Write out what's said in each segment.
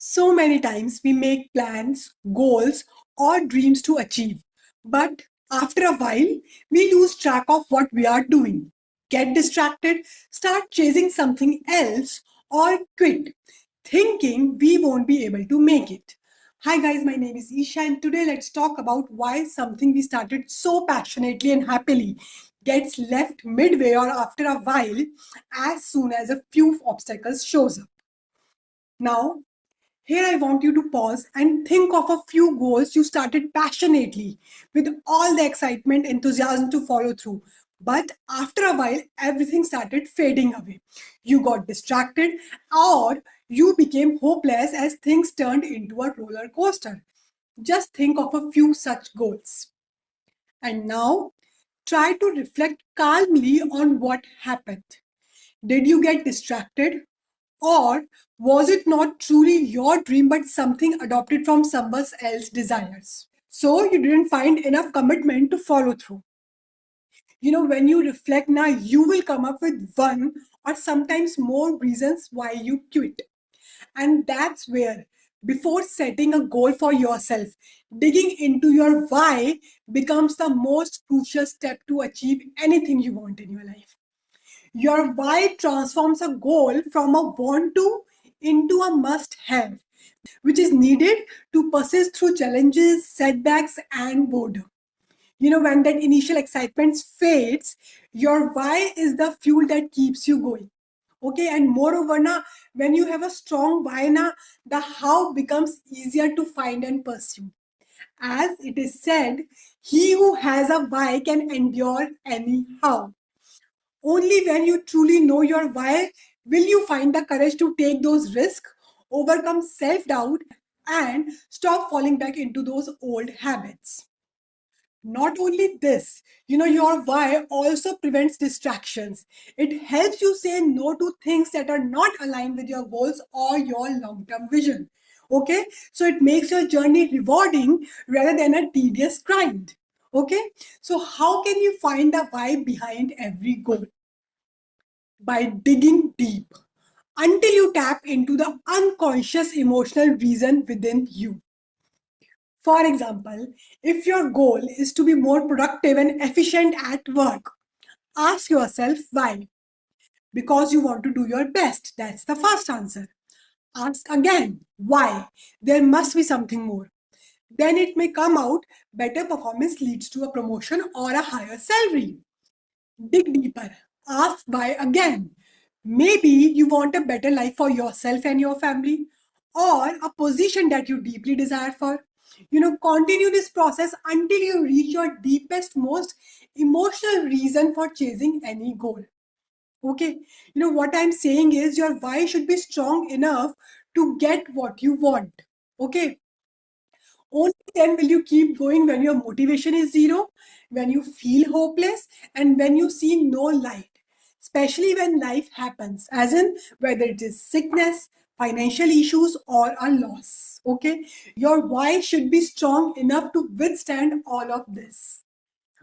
So many times we make plans, goals, or dreams to achieve, but after a while, we lose track of what we are doing, get distracted, start chasing something else, or quit, thinking we won't be able to make it. Hi guys, my name is Isha, and today let's talk about why something we started so passionately and happily gets left midway or after a while as soon as a few obstacles shows up. Now, here I want you to pause and think of a few goals you started passionately with all the excitement, enthusiasm to follow through. But after a while, everything started fading away. You got distracted or you became hopeless as things turned into a roller coaster. Just think of a few such goals. And now, try to reflect calmly on what happened. Did you get distracted? Or was it not truly your dream but something adopted from someone else's desires? So you didn't find enough commitment to follow through. When you reflect now, you will come up with one or sometimes more reasons why you quit. And that's where, before setting a goal for yourself, digging into your why becomes the most crucial step to achieve anything you want in your life. Your why transforms a goal from a want to into a must have, which is needed to persist through challenges, setbacks, and boredom. When that initial excitement fades, your why is the fuel that keeps you going. Okay, and moreover, when you have a strong why, the how becomes easier to find and pursue. As it is said, he who has a why can endure any how. Only when you truly know your why will you find the courage to take those risks, overcome self doubt, and stop falling back into those old habits. Not only this, your why also prevents distractions. It helps you say no to things that are not aligned with your goals or your long term vision. Okay, so it makes your journey rewarding rather than a tedious grind. Okay, so how can you find the why behind every goal? By digging deep until you tap into the unconscious emotional reason within you. For example, if your goal is to be more productive and efficient at work, ask yourself why. Because you want to do your best. That's the first answer. Ask again, why? There must be something more. Then it may come out better performance leads to a promotion or a higher salary. Dig deeper. Ask why again. Maybe you want a better life for yourself and your family, or a position that you deeply desire for. Continue this process until you reach your deepest, most emotional reason for chasing any goal. Okay. What I'm saying is your why should be strong enough to get what you want. Okay. Only then will you keep going when your motivation is zero, when you feel hopeless, and when you see no light. Especially when life happens, as in whether it is sickness, financial issues, or a loss. Okay, your why should be strong enough to withstand all of this.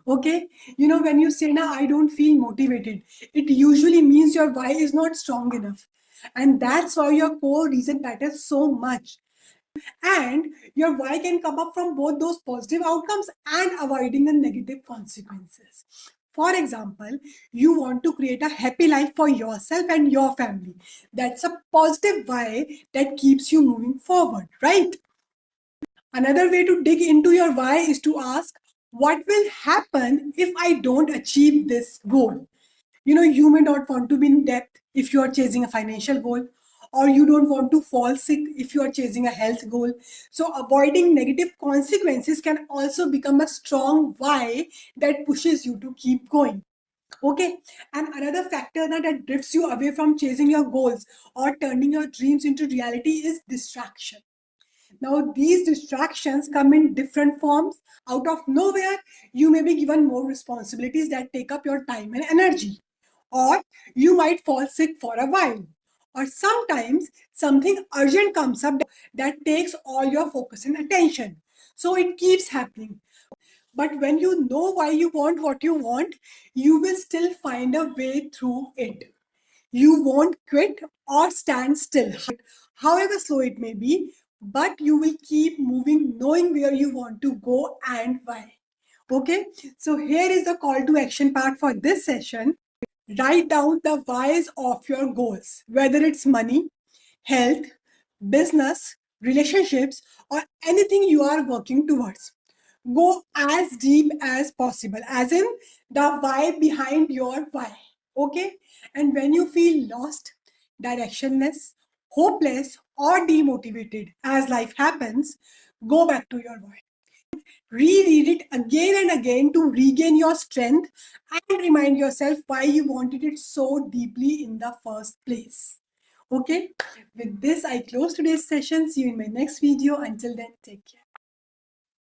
Okay, when you say, now I don't feel motivated, it usually means your why is not strong enough. And that's why your core reason matters so much. And your why can come up from both those positive outcomes and avoiding the negative consequences. For example, you want to create a happy life for yourself and your family. That's a positive why that keeps you moving forward, right? Another way to dig into your why is to ask, what will happen if I don't achieve this goal? You may not want to be in debt if you are chasing a financial goal, or you don't want to fall sick if you are chasing a health goal. So avoiding negative consequences can also become a strong why that pushes you to keep going. Okay, and another factor that drifts you away from chasing your goals or turning your dreams into reality is distraction. Now, these distractions come in different forms. Out of nowhere, you may be given more responsibilities that take up your time and energy. Or you might fall sick for a while. Or sometimes something urgent comes up that takes all your focus and attention. So it keeps happening. But when you know why you want what you want, you will still find a way through it. You won't quit or stand still. however slow it may be, but you will keep moving, knowing where you want to go and why. Okay, so here is the call to action part for this session. Write down the whys of your goals, whether it's money, health, business, relationships, or anything you are working towards. Go as deep as possible, as in the why behind your why. Okay? And when you feel lost, directionless, hopeless, or demotivated as life happens, go back to your why. Reread it again and again to regain your strength and remind yourself why you wanted it so deeply in the first place. Okay, with this, I close today's session. See you in my next video. Until then, take care.